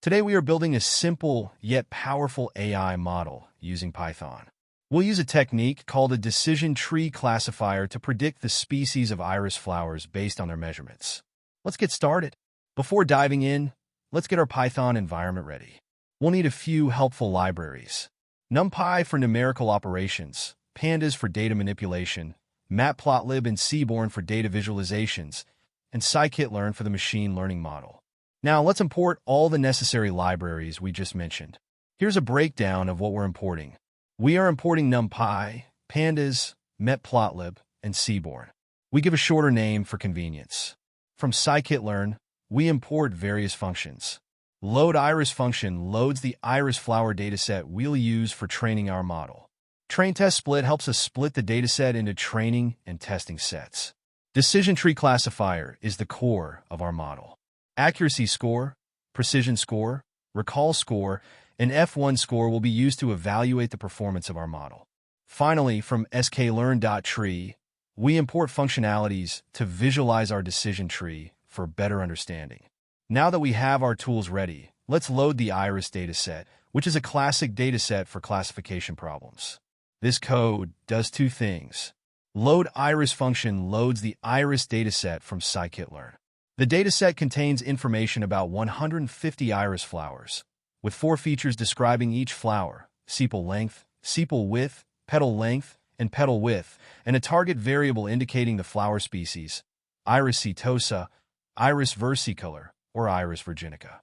Today we are building a simple yet powerful AI model using Python. We'll use a technique called a decision tree classifier to predict the species of iris flowers based on their measurements. Let's get started. Before diving in, let's get our Python environment ready. We'll need a few helpful libraries. NumPy for numerical operations, Pandas for data manipulation, Matplotlib and Seaborn for data visualizations, and scikit-learn for the machine learning model. Now let's import all the necessary libraries we just mentioned. Here's a breakdown of what we're importing. We are importing NumPy, Pandas, Matplotlib, and Seaborn. We give a shorter name for convenience. From scikit-learn, we import various functions. LoadIris function loads the iris flower dataset we'll use for training our model. TrainTestSplit helps us split the dataset into training and testing sets. Decision tree classifier is the core of our model. Accuracy score, precision score, recall score, and F1 score will be used to evaluate the performance of our model. Finally, from sklearn.tree, we import functionalities to visualize our decision tree for better understanding. Now that we have our tools ready, let's load the iris dataset, which is a classic dataset for classification problems. This code does two things. LoadIris function loads the iris dataset from scikit-learn. The dataset contains information about 150 iris flowers, with 4 features describing each flower: sepal length, sepal width, petal length, and petal width, and a target variable indicating the flower species: iris setosa, iris versicolor, or iris virginica.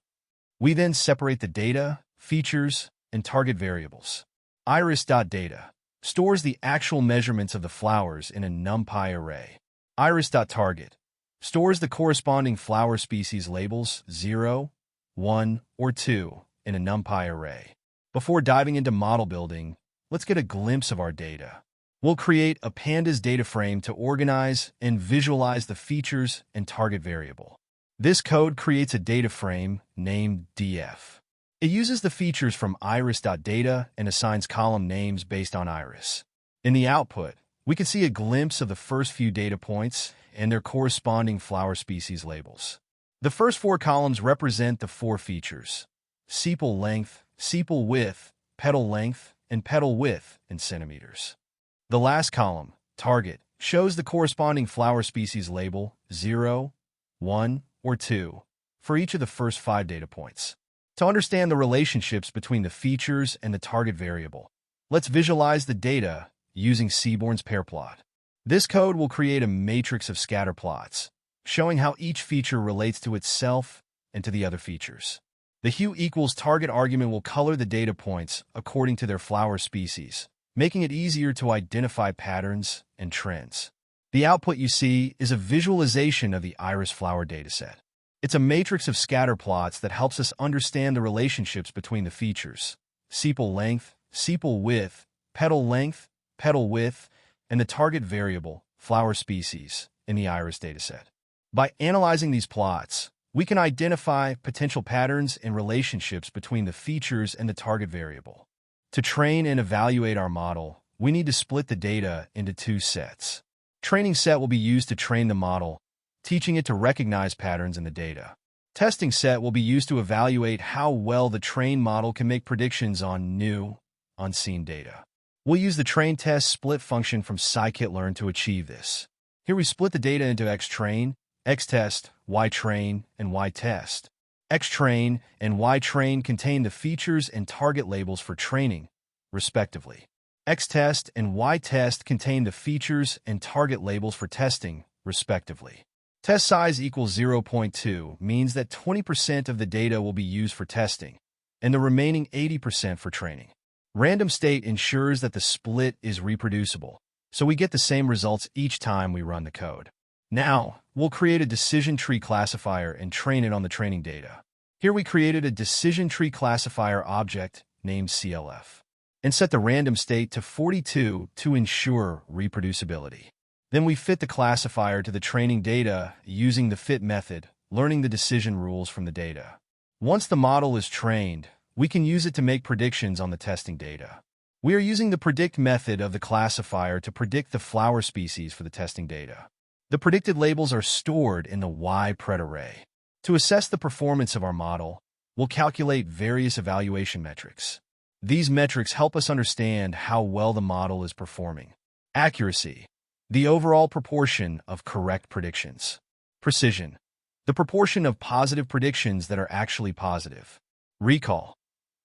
We then separate the data, features, and target variables. Iris.data stores the actual measurements of the flowers in a NumPy array. Iris.target stores the corresponding flower species labels 0, 1, or 2 in a NumPy array. Before diving into model building, let's get a glimpse of our data. We'll create a Pandas data frame to organize and visualize the features and target variable. This code creates a data frame named df. It uses the features from iris.data and assigns column names based on iris. In the output, we can see a glimpse of the first few data points and their corresponding flower species labels. The first 4 columns represent the 4 features: sepal length, sepal width, petal length, and petal width in centimeters. The last column, target, shows the corresponding flower species label 0, 1, or 2 for each of the first 5 data points. To understand the relationships between the features and the target variable, let's visualize the data using Seaborn's pair plot. This code will create a matrix of scatter plots, showing how each feature relates to itself and to the other features. The hue equals target argument will color the data points according to their flower species, making it easier to identify patterns and trends. The output you see is a visualization of the iris flower dataset. It's a matrix of scatter plots that helps us understand the relationships between the features: sepal length, sepal width, petal length, petal width, and the target variable, flower species, in the iris dataset. By analyzing these plots, we can identify potential patterns and relationships between the features and the target variable. To train and evaluate our model, we need to split the data into 2 sets. Training set will be used to train the model, teaching it to recognize patterns in the data. Testing set will be used to evaluate how well the trained model can make predictions on new, unseen data. We'll use the TrainTestSplit function from scikit-learn to achieve this. Here we split the data into xtrain, xtest, ytrain, and ytest. Xtrain and ytrain contain the features and target labels for training, respectively. Xtest and ytest contain the features and target labels for testing, respectively. Test size equals 0.2 means that 20% of the data will be used for testing, and the remaining 80% for training. Random state ensures that the split is reproducible, so we get the same results each time we run the code. Now, we'll create a decision tree classifier and train it on the training data. Here we created a decision tree classifier object named CLF, and set the random state to 42 to ensure reproducibility. Then we fit the classifier to the training data using the fit method, learning the decision rules from the data. Once the model is trained, we can use it to make predictions on the testing data. We are using the predict method of the classifier to predict the flower species for the testing data. The predicted labels are stored in the ypred array. To assess the performance of our model, we'll calculate various evaluation metrics. These metrics help us understand how well the model is performing. Accuracy, the overall proportion of correct predictions. Precision, the proportion of positive predictions that are actually positive. Recall,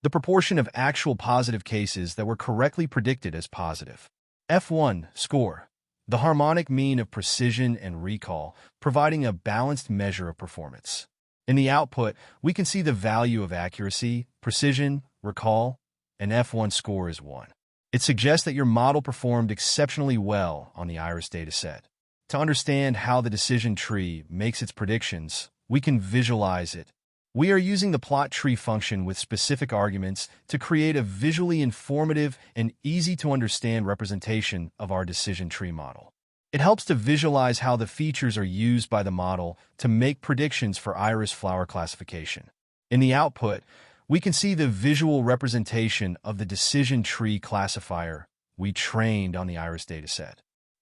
the proportion of actual positive cases that were correctly predicted as positive. F1 score, the harmonic mean of precision and recall, providing a balanced measure of performance. In the output, we can see the value of accuracy, precision, recall, and F1 score is 1. It suggests that your model performed exceptionally well on the iris dataset. To understand how the decision tree makes its predictions, we can visualize it. We are using the plot tree function with specific arguments to create a visually informative and easy-to-understand representation of our decision tree model. It helps to visualize how the features are used by the model to make predictions for iris flower classification. In the output, we can see the visual representation of the decision tree classifier we trained on the iris dataset.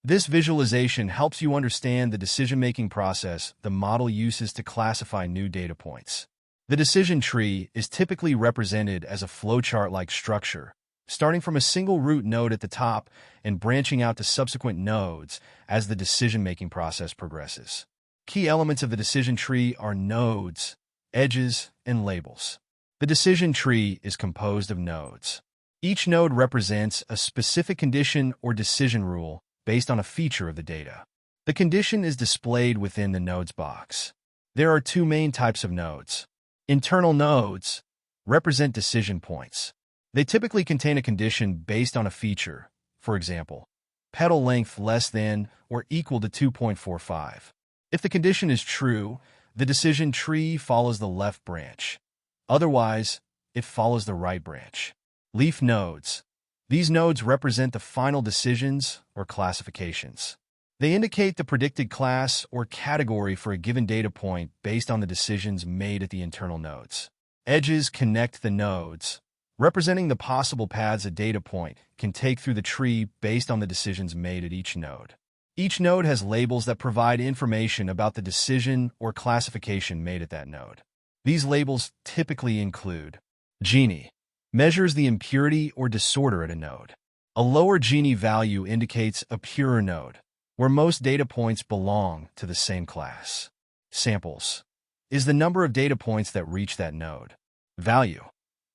This visualization helps you understand the decision-making process the model uses to classify new data points. The decision tree is typically represented as a flowchart-like structure, starting from a single root node at the top and branching out to subsequent nodes as the decision-making process progresses. Key elements of the decision tree are nodes, edges, and labels. The decision tree is composed of nodes. Each node represents a specific condition or decision rule based on a feature of the data. The condition is displayed within the nodes box. There are two main types of nodes. Internal nodes represent decision points. They typically contain a condition based on a feature, for example, petal length less than or equal to 2.45. If the condition is true, the decision tree follows the left branch. Otherwise, it follows the right branch. Leaf nodes. These nodes represent the final decisions or classifications. They indicate the predicted class or category for a given data point based on the decisions made at the internal nodes. Edges connect the nodes, representing the possible paths a data point can take through the tree based on the decisions made at each node. Each node has labels that provide information about the decision or classification made at that node. These labels typically include Gini, measures the impurity or disorder at a node. A lower Gini value indicates a purer node, where most data points belong to the same class. Samples is the number of data points that reach that node. Value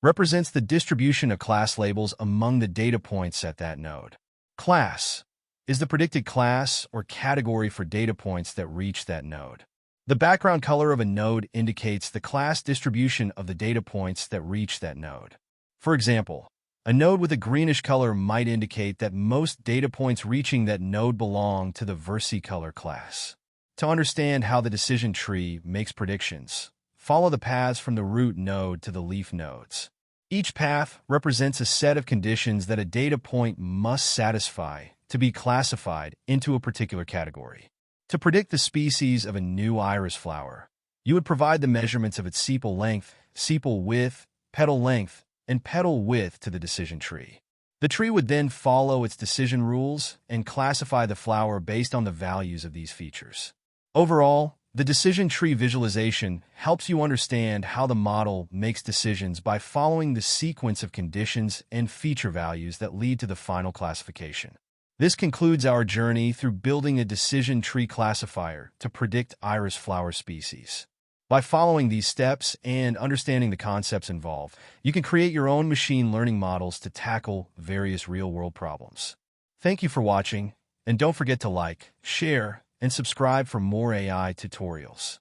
represents the distribution of class labels among the data points at that node. Class is the predicted class or category for data points that reach that node. The background color of a node indicates the class distribution of the data points that reach that node. For example, a node with a greenish color might indicate that most data points reaching that node belong to the versicolor class. To understand how the decision tree makes predictions, follow the paths from the root node to the leaf nodes. Each path represents a set of conditions that a data point must satisfy to be classified into a particular category. To predict the species of a new iris flower, you would provide the measurements of its sepal length, sepal width, petal length, and petal width to the decision tree. The tree would then follow its decision rules and classify the flower based on the values of these features. Overall, the decision tree visualization helps you understand how the model makes decisions by following the sequence of conditions and feature values that lead to the final classification. This concludes our journey through building a decision tree classifier to predict iris flower species. By following these steps and understanding the concepts involved, you can create your own machine learning models to tackle various real-world problems. Thank you for watching, and don't forget to like, share, and subscribe for more AI tutorials.